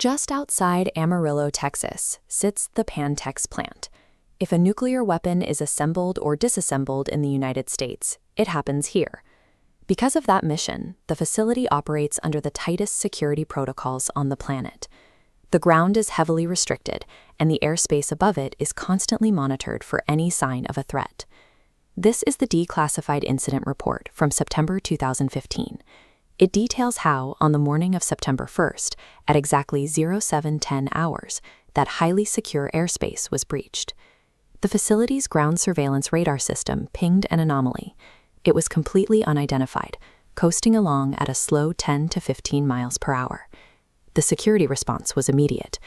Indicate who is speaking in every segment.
Speaker 1: Just outside Amarillo, Texas, sits the Pantex plant. If a nuclear weapon is assembled or disassembled in the United States, it happens here. Because of that mission, the facility operates under the tightest security protocols on the planet. The ground is heavily restricted, and the airspace above it is constantly monitored for any sign of a threat. This is the declassified incident report from September 2015. It details how, on the morning of September 1st, at exactly 0710 hours, that highly secure airspace was breached. The facility's ground surveillance radar system pinged an anomaly. It was completely unidentified, coasting along at a slow 10 to 15 miles per hour. The security response was immediate.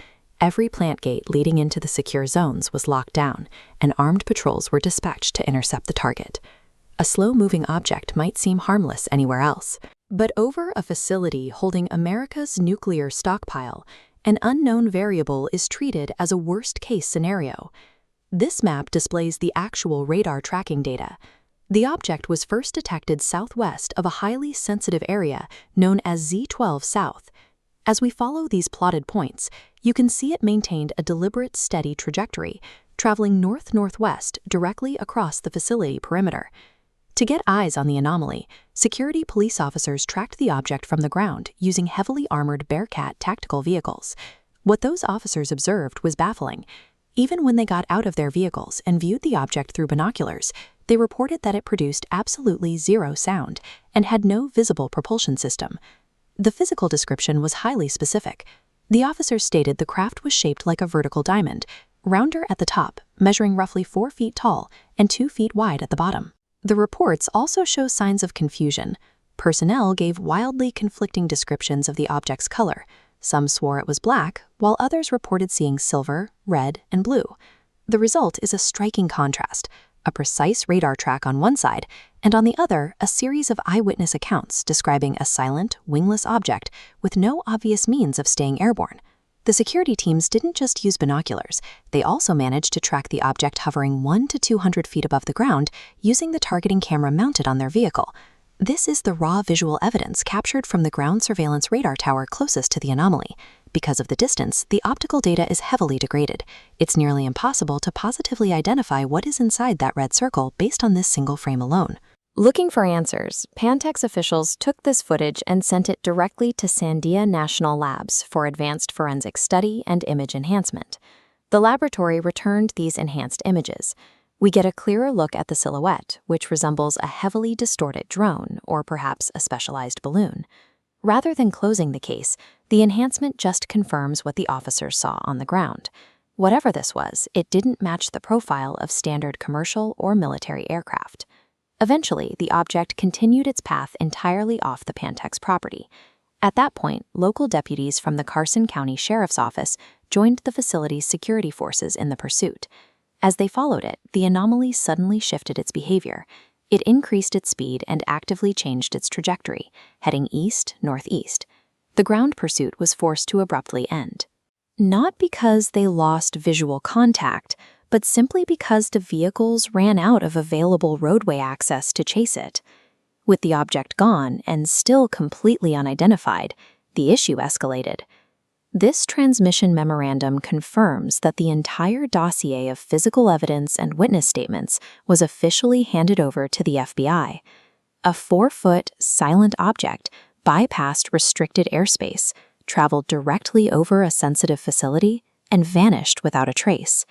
Speaker 1: Every plant gate leading into the secure zones was locked down, and armed patrols were dispatched to intercept the target. A slow-moving object might seem harmless anywhere else, but over a facility holding America's nuclear stockpile, an unknown variable is treated as a worst-case scenario. This map displays the actual radar tracking data. The object was first detected southwest of a highly sensitive area known as Z12 South. As we follow these plotted points, you can see it maintained a deliberate, steady trajectory, traveling north-northwest directly across the facility perimeter. To get eyes on the anomaly, security police officers tracked the object from the ground using heavily armored Bearcat tactical vehicles. What those officers observed was baffling. Even when they got out of their vehicles and viewed the object through binoculars, they reported that it produced absolutely zero sound and had no visible propulsion system. The physical description was highly specific. The officers stated the craft was shaped like a vertical diamond, rounder at the top, measuring roughly 4 feet tall and 2 feet wide at the bottom. The reports also show signs of confusion. Personnel gave wildly conflicting descriptions of the object's color. Some swore it was black, while others reported seeing silver, red, and blue. The result is a striking contrast: a precise radar track on one side, and on the other, a series of eyewitness accounts describing a silent, wingless object with no obvious means of staying airborne. The security teams didn't just use binoculars, they also managed to track the object hovering 100 to 200 feet above the ground using the targeting camera mounted on their vehicle. This is the raw visual evidence captured from the ground surveillance radar tower closest to the anomaly. Because of the distance, the optical data is heavily degraded. It's nearly impossible to positively identify what is inside that red circle based on this single frame alone.
Speaker 2: Looking for answers, Pantex officials took this footage and sent it directly to Sandia National Labs for advanced forensic study and image enhancement. The laboratory returned these enhanced images. We get a clearer look at the silhouette, which resembles a heavily distorted drone or perhaps a specialized balloon. Rather than closing the case, the enhancement just confirms what the officers saw on the ground. Whatever this was, it didn't match the profile of standard commercial or military aircraft. Eventually, the object continued its path entirely off the Pantex property. At that point, local deputies from the Carson County Sheriff's Office joined the facility's security forces in the pursuit. As they followed it, the anomaly suddenly shifted its behavior. It increased its speed and actively changed its trajectory, heading east-northeast. The ground pursuit was forced to abruptly end. Not because they lost visual contact, but simply because the vehicles ran out of available roadway access to chase it. With the object gone and still completely unidentified, the issue escalated. This transmission memorandum confirms that the entire dossier of physical evidence and witness statements was officially handed over to the FBI. A 4-foot, silent object bypassed restricted airspace, traveled directly over a sensitive facility, and vanished without a trace.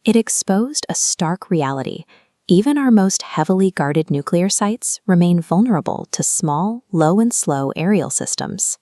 Speaker 2: It exposed a stark reality. Even our most heavily guarded nuclear sites remain vulnerable to small, low and slow aerial systems.